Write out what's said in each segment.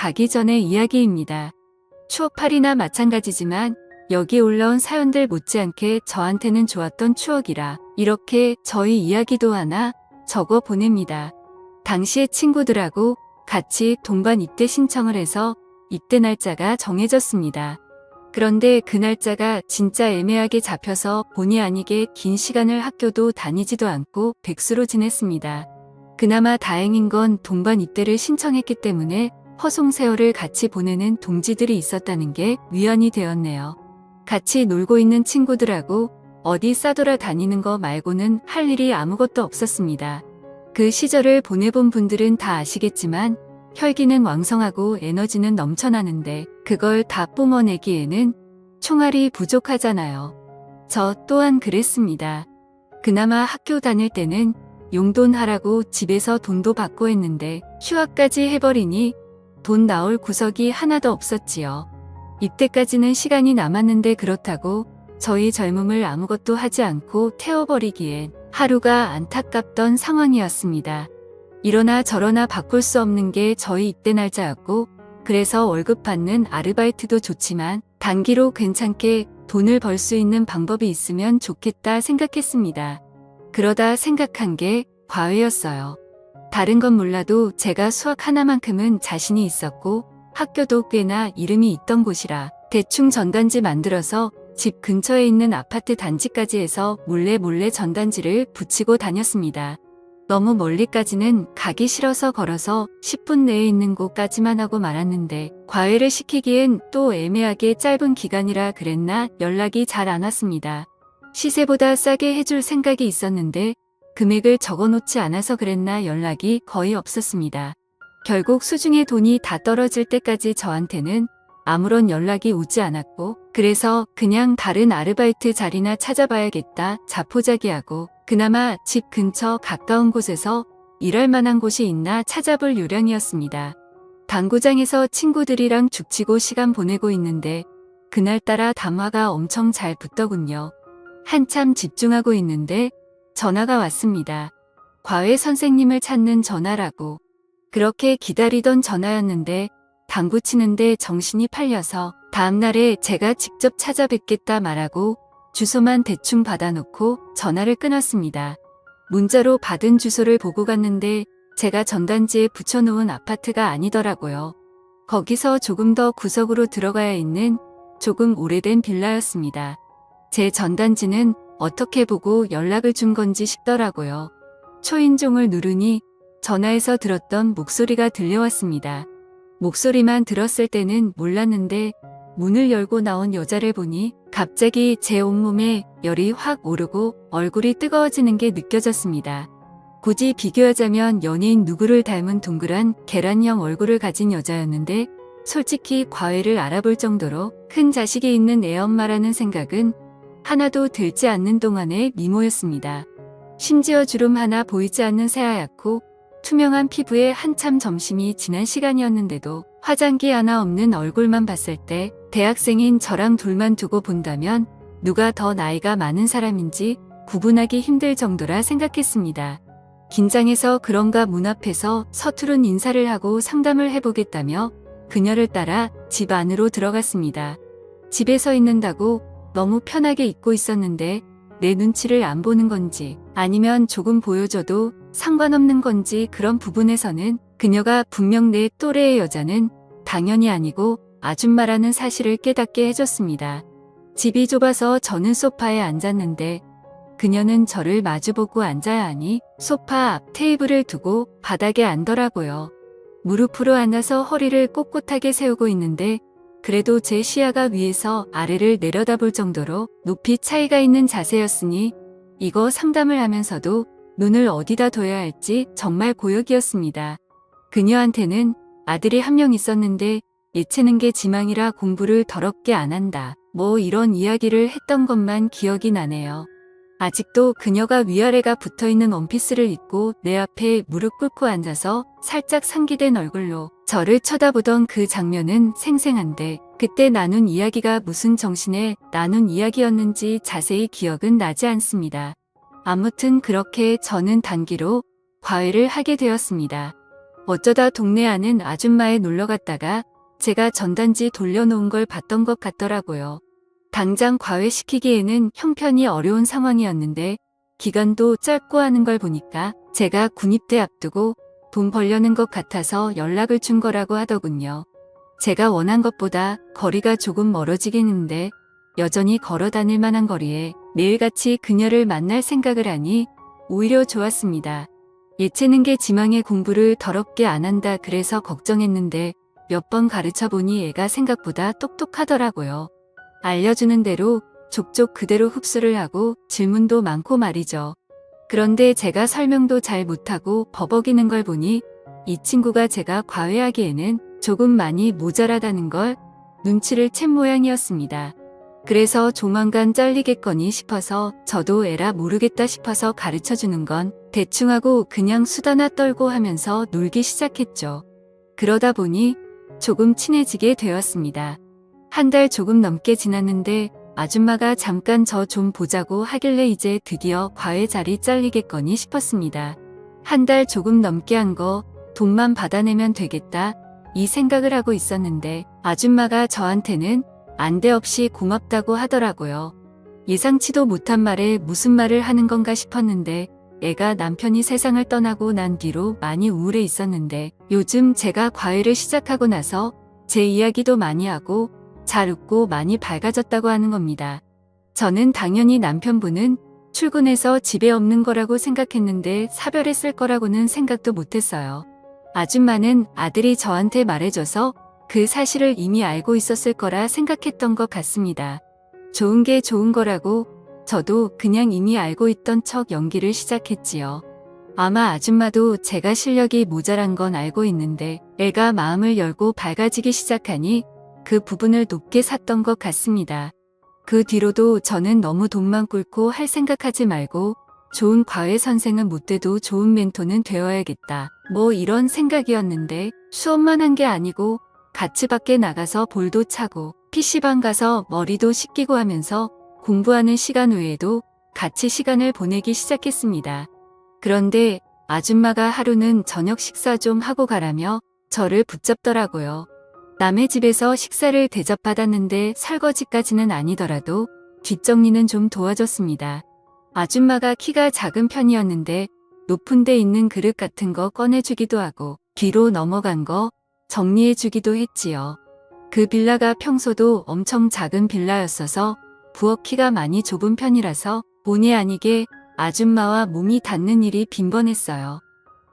가기 전의 이야기입니다. 추억팔이나 마찬가지지만 여기 올라온 사연들 못지않게 저한테는 좋았던 추억이라 이렇게 저희 이야기도 하나 적어 보냅니다. 당시에 친구들하고 같이 동반 입대 신청을 해서 입대 날짜가 정해졌습니다. 그런데 그 날짜가 진짜 애매하게 잡혀서 본의 아니게 긴 시간을 학교도 다니지도 않고 백수로 지냈습니다. 그나마 다행인 건 동반 입대를 신청했기 때문에 허송세월을 같이 보내는 동지들이 있었다는 게 위안이 되었네요. 같이 놀고 있는 친구들하고 어디 싸돌아 다니는 거 말고는 할 일이 아무것도 없었습니다. 그 시절을 보내본 분들은 다 아시겠지만 혈기는 왕성하고 에너지는 넘쳐나는데 그걸 다 뿜어내기에는 총알이 부족하잖아요. 저 또한 그랬습니다. 그나마 학교 다닐 때는 용돈 하라고 집에서 돈도 받고 했는데 휴학까지 해버리니 돈 나올 구석이 하나도 없었지요. 입대까지는 시간이 남았는데 그렇다고 저희 젊음을 아무것도 하지 않고 태워버리기엔 하루가 안타깝던 상황이었습니다. 이러나 저러나 바꿀 수 없는 게 저희 입대 날짜였고 그래서 월급 받는 아르바이트도 좋지만 단기로 괜찮게 돈을 벌 수 있는 방법이 있으면 좋겠다 생각했습니다. 그러다 생각한 게 과외였어요. 다른 건 몰라도 제가 수학 하나만큼은 자신이 있었고 학교도 꽤나 이름이 있던 곳이라 대충 전단지 만들어서 집 근처에 있는 아파트 단지까지 해서 몰래 전단지를 붙이고 다녔습니다. 너무 멀리까지는 가기 싫어서 걸어서 10분 내에 있는 곳까지만 하고 말았는데 과외를 시키기엔 또 애매하게 짧은 기간이라 그랬나 연락이 잘 안 왔습니다. 시세보다 싸게 해줄 생각이 있었는데 금액을 적어놓지 않아서 그랬나 연락이 거의 없었습니다. 결국 수중에 돈이 다 떨어질 때까지 저한테는 아무런 연락이 오지 않았고 그래서 그냥 다른 아르바이트 자리나 찾아봐야겠다 자포자기하고 그나마 집 근처 가까운 곳에서 일할 만한 곳이 있나 찾아볼 요량이었습니다. 당구장에서 친구들이랑 죽치고 시간 보내고 있는데 그날따라 담화가 엄청 잘 붙더군요. 한참 집중하고 있는데 전화가 왔습니다. 과외 선생님을 찾는 전화라고. 그렇게 기다리던 전화였는데 당구 치는데 정신이 팔려서 다음날에 제가 직접 찾아뵙겠다 말하고 주소만 대충 받아놓고 전화를 끊었습니다. 문자로 받은 주소를 보고 갔는데 제가 전단지에 붙여놓은 아파트가 아니더라고요. 거기서 조금 더 구석으로 들어가야 있는 조금 오래된 빌라였습니다. 제 전단지는 어떻게 보고 연락을 준 건지 싶더라고요. 초인종을 누르니 전화에서 들었던 목소리가 들려왔습니다. 목소리만 들었을 때는 몰랐는데 문을 열고 나온 여자를 보니 갑자기 제 온몸에 열이 확 오르고 얼굴이 뜨거워지는 게 느껴졌습니다. 굳이 비교하자면 연예인 누구를 닮은 둥그란 계란형 얼굴을 가진 여자였는데 솔직히 과외를 알아볼 정도로 큰 자식이 있는 애엄마라는 생각은 하나도 들지 않는 동안의 미모였습니다. 심지어 주름 하나 보이지 않는 새하얗고 투명한 피부에 한참 점심이 지난 시간이었는데도 화장기 하나 없는 얼굴만 봤을 때 대학생인 저랑 둘만 두고 본다면 누가 더 나이가 많은 사람인지 구분하기 힘들 정도라 생각했습니다. 긴장해서 그런가 문 앞에서 서투른 인사를 하고 상담을 해보겠다며 그녀를 따라 집 안으로 들어갔습니다. 집에 서 있는다고 너무 편하게 있고 있었는데 내 눈치를 안 보는 건지 아니면 조금 보여줘도 상관없는 건지 그런 부분에서는 그녀가 분명 내 또래의 여자는 당연히 아니고 아줌마라는 사실을 깨닫게 해줬습니다. 집이 좁아서 저는 소파에 앉았는데 그녀는 저를 마주보고 앉아야 하니 소파 앞 테이블을 두고 바닥에 앉더라고요. 무릎으로 앉아서 허리를 꼿꼿하게 세우고 있는데 그래도 제 시야가 위에서 아래를 내려다볼 정도로 높이 차이가 있는 자세였으니 이거 상담을 하면서도 눈을 어디다 둬야 할지 정말 고역이었습니다. 그녀한테는 아들이 한 명 있었는데 예체능 게 지망이라 공부를 더럽게 안 한다. 뭐 이런 이야기를 했던 것만 기억이 나네요. 아직도 그녀가 위아래가 붙어있는 원피스를 입고 내 앞에 무릎 꿇고 앉아서 살짝 상기된 얼굴로 저를 쳐다보던 그 장면은 생생한데 그때 나눈 이야기가 무슨 정신에 나눈 이야기였는지 자세히 기억은 나지 않습니다. 아무튼 그렇게 저는 단기로 과외를 하게 되었습니다. 어쩌다 동네 아는 아줌마에 놀러 갔다가 제가 전단지 돌려놓은 걸 봤던 것 같더라고요. 당장 과외시키기에는 형편이 어려운 상황이었는데 기간도 짧고 하는 걸 보니까 제가 군입대 앞두고 돈 벌려는 것 같아서 연락을 준 거라고 하더군요. 제가 원한 것보다 거리가 조금 멀어지긴 했는데 여전히 걸어 다닐 만한 거리에 매일같이 그녀를 만날 생각을 하니 오히려 좋았습니다. 예체능계 지망에 공부를 더럽게 안 한다 그래서 걱정했는데 몇 번 가르쳐 보니 애가 생각보다 똑똑하더라고요. 알려주는 대로 족족 그대로 흡수를 하고 질문도 많고 말이죠. 그런데 제가 설명도 잘 못하고 버벅이는 걸 보니 이 친구가 제가 과외하기에는 조금 많이 모자라다는 걸 눈치를 챈 모양이었습니다. 그래서 조만간 잘리겠거니 싶어서 저도 에라 모르겠다 싶어서 가르쳐주는 건 대충 하고 그냥 수다나 떨고 하면서 놀기 시작했죠. 그러다 보니 조금 친해지게 되었습니다. 한 달 조금 넘게 지났는데 아줌마가 잠깐 저 좀 보자고 하길래 이제 드디어 과외 자리 잘리겠거니 싶었습니다. 한 달 조금 넘게 한 거 돈만 받아내면 되겠다 이 생각을 하고 있었는데 아줌마가 저한테는 안대 없이 고맙다고 하더라고요. 예상치도 못한 말에 무슨 말을 하는 건가 싶었는데 애가 남편이 세상을 떠나고 난 뒤로 많이 우울해 있었는데 요즘 제가 과외를 시작하고 나서 제 이야기도 많이 하고 잘 웃고 많이 밝아졌다고 하는 겁니다. 저는 당연히 남편분은 출근해서 집에 없는 거라고 생각했는데 사별했을 거라고는 생각도 못했어요. 아줌마는 아들이 저한테 말해줘서 그 사실을 이미 알고 있었을 거라 생각했던 것 같습니다. 좋은 게 좋은 거라고 저도 그냥 이미 알고 있던 척 연기를 시작했지요. 아마 아줌마도 제가 실력이 모자란 건 알고 있는데 애가 마음을 열고 밝아지기 시작하니 그 부분을 높게 샀던 것 같습니다. 그 뒤로도 저는 너무 돈만 꿇고 할 생각하지 말고 좋은 과외 선생은 못 돼도 좋은 멘토는 되어야겠다. 뭐 이런 생각이었는데 수업만 한 게 아니고 같이 밖에 나가서 볼도 차고 PC방 가서 머리도 씻기고 하면서 공부하는 시간 외에도 같이 시간을 보내기 시작했습니다. 그런데 아줌마가 하루는 저녁 식사 좀 하고 가라며 저를 붙잡더라고요. 남의 집에서 식사를 대접받았는데 설거지까지는 아니더라도 뒷정리는 좀 도와줬습니다. 아줌마가 키가 작은 편이었는데 높은 데 있는 그릇 같은 거 꺼내주기도 하고 뒤로 넘어간 거 정리해주기도 했지요. 그 빌라가 평소도 엄청 작은 빌라였어서 부엌 키가 많이 좁은 편이라서 본의 아니게 아줌마와 몸이 닿는 일이 빈번했어요.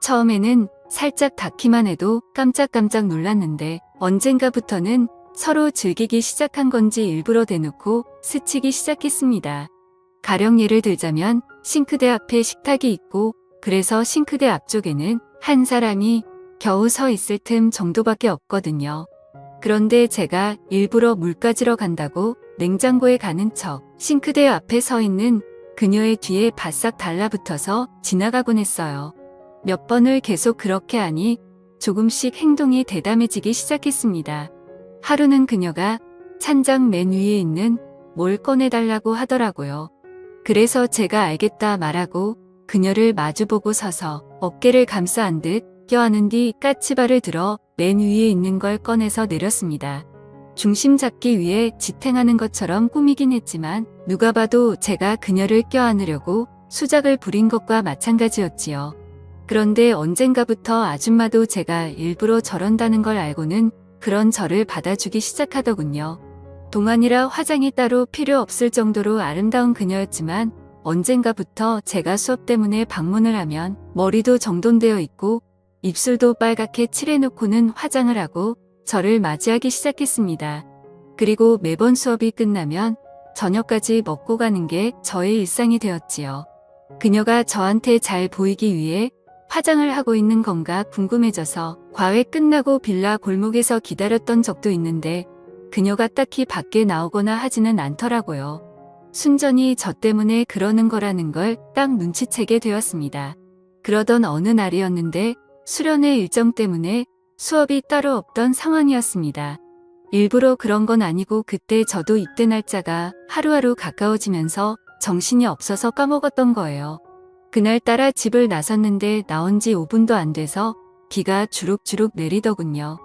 처음에는 살짝 닿기만 해도 깜짝깜짝 놀랐는데 언젠가부터는 서로 즐기기 시작한 건지 일부러 대놓고 스치기 시작했습니다. 가령 예를 들자면 싱크대 앞에 식탁이 있고 그래서 싱크대 앞쪽에는 한 사람이 겨우 서 있을 틈 정도밖에 없거든요. 그런데 제가 일부러 물 가지러 간다고 냉장고에 가는 척 싱크대 앞에 서 있는 그녀의 뒤에 바싹 달라붙어서 지나가곤 했어요. 몇 번을 계속 그렇게 하니 조금씩 행동이 대담해지기 시작했습니다. 하루는 그녀가 찬장 맨 위에 있는 뭘 꺼내달라고 하더라고요. 그래서 제가 알겠다 말하고 그녀를 마주보고 서서 어깨를 감싸 안 듯 껴안은 뒤 까치발을 들어 맨 위에 있는 걸 꺼내서 내렸습니다. 중심 잡기 위해 지탱하는 것처럼 꾸미긴 했지만 누가 봐도 제가 그녀를 껴안으려고 수작을 부린 것과 마찬가지였지요. 그런데 언젠가부터 아줌마도 제가 일부러 저런다는 걸 알고는 그런 저를 받아주기 시작하더군요. 동안이라 화장이 따로 필요 없을 정도로 아름다운 그녀였지만 언젠가부터 제가 수업 때문에 방문을 하면 머리도 정돈되어 있고 입술도 빨갛게 칠해놓고는 화장을 하고 저를 맞이하기 시작했습니다. 그리고 매번 수업이 끝나면 저녁까지 먹고 가는 게 저의 일상이 되었지요. 그녀가 저한테 잘 보이기 위해 화장을 하고 있는 건가 궁금해져서 과외 끝나고 빌라 골목에서 기다렸던 적도 있는데 그녀가 딱히 밖에 나오거나 하지는 않더라고요. 순전히 저 때문에 그러는 거라는 걸 딱 눈치채게 되었습니다. 그러던 어느 날이었는데 수련회 일정 때문에 수업이 따로 없던 상황이었습니다. 일부러 그런 건 아니고 그때 저도 입대 날짜가 하루하루 가까워지면서 정신이 없어서 까먹었던 거예요. 그날따라 집을 나섰는데 나온 지 5분도 안 돼서 비가 주룩주룩 내리더군요.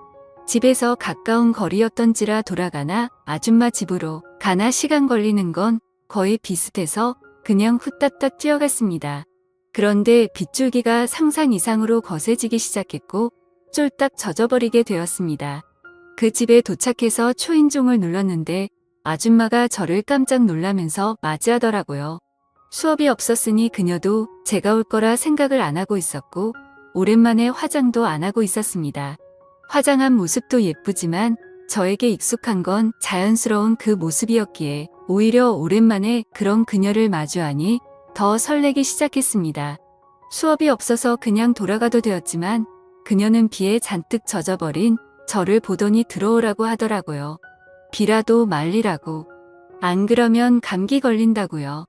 집에서 가까운 거리였던지라 돌아가나 아줌마 집으로 가나 시간 걸리는 건 거의 비슷해서 그냥 후딱딱 뛰어갔습니다. 그런데 빗줄기가 상상 이상으로 거세지기 시작했고 쫄딱 젖어버리게 되었습니다. 그 집에 도착해서 초인종을 눌렀는데 아줌마가 저를 깜짝 놀라면서 맞이하더라고요. 수업이 없었으니 그녀도 제가 올 거라 생각을 안 하고 있었고 오랜만에 화장도 안 하고 있었습니다. 화장한 모습도 예쁘지만 저에게 익숙한 건 자연스러운 그 모습이었기에 오히려 오랜만에 그런 그녀를 마주하니 더 설레기 시작했습니다. 수업이 없어서 그냥 돌아가도 되었지만 그녀는 비에 잔뜩 젖어버린 저를 보더니 들어오라고 하더라고요. 비라도 말리라고. 안 그러면 감기 걸린다고요.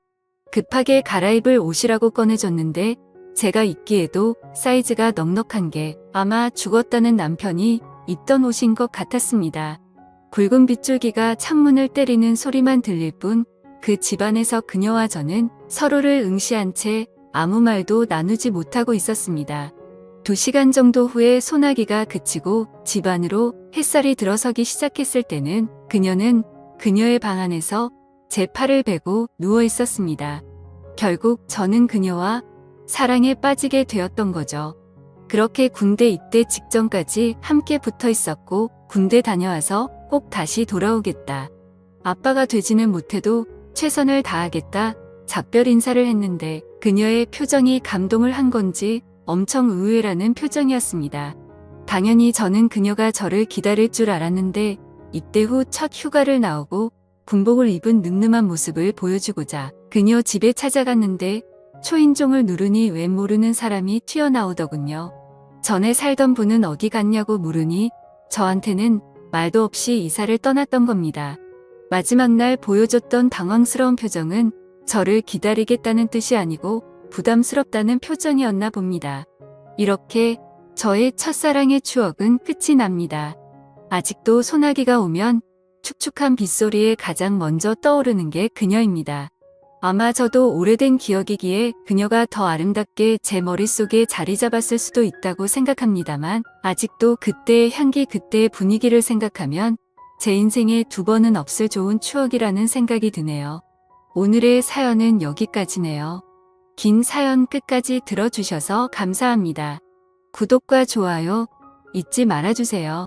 급하게 갈아입을 옷이라고 꺼내줬는데 제가 입기에도 사이즈가 넉넉한 게 아마 죽었다는 남편이 입던 옷인 것 같았습니다. 굵은 빗줄기가 창문을 때리는 소리만 들릴 뿐 그 집안에서 그녀와 저는 서로를 응시한 채 아무 말도 나누지 못하고 있었습니다. 2시간 정도 후에 소나기가 그치고 집 안으로 햇살이 들어서기 시작했을 때는 그녀는 그녀의 방 안에서 제 팔을 베고 누워 있었습니다. 결국 저는 그녀와 사랑에 빠지게 되었던 거죠. 그렇게 군대 입대 직전까지 함께 붙어 있었고 군대 다녀와서 꼭 다시 돌아오겠다. 아빠가 되지는 못해도 최선을 다하겠다. 작별 인사를 했는데 그녀의 표정이 감동을 한 건지 엄청 의외라는 표정이었습니다. 당연히 저는 그녀가 저를 기다릴 줄 알았는데 입대 후 첫 휴가를 나오고 군복을 입은 늠름한 모습을 보여주고자 그녀 집에 찾아갔는데 초인종을 누르니 웬 모르는 사람이 튀어나오더군요. 전에 살던 분은 어디 갔냐고 물으니 저한테는 말도 없이 이사를 떠났던 겁니다. 마지막 날 보여줬던 당황스러운 표정은 저를 기다리겠다는 뜻이 아니고 부담스럽다는 표정이었나 봅니다. 이렇게 저의 첫사랑의 추억은 끝이 납니다. 아직도 소나기가 오면 축축한 빗소리에 가장 먼저 떠오르는 게 그녀입니다. 아마 저도 오래된 기억이기에 그녀가 더 아름답게 제 머릿속에 자리 잡았을 수도 있다고 생각합니다만 아직도 그때의 향기 그때의 분위기를 생각하면 제 인생에 2번은 없을 좋은 추억이라는 생각이 드네요. 오늘의 사연은 여기까지네요. 긴 사연 끝까지 들어주셔서 감사합니다. 구독과 좋아요 잊지 말아주세요.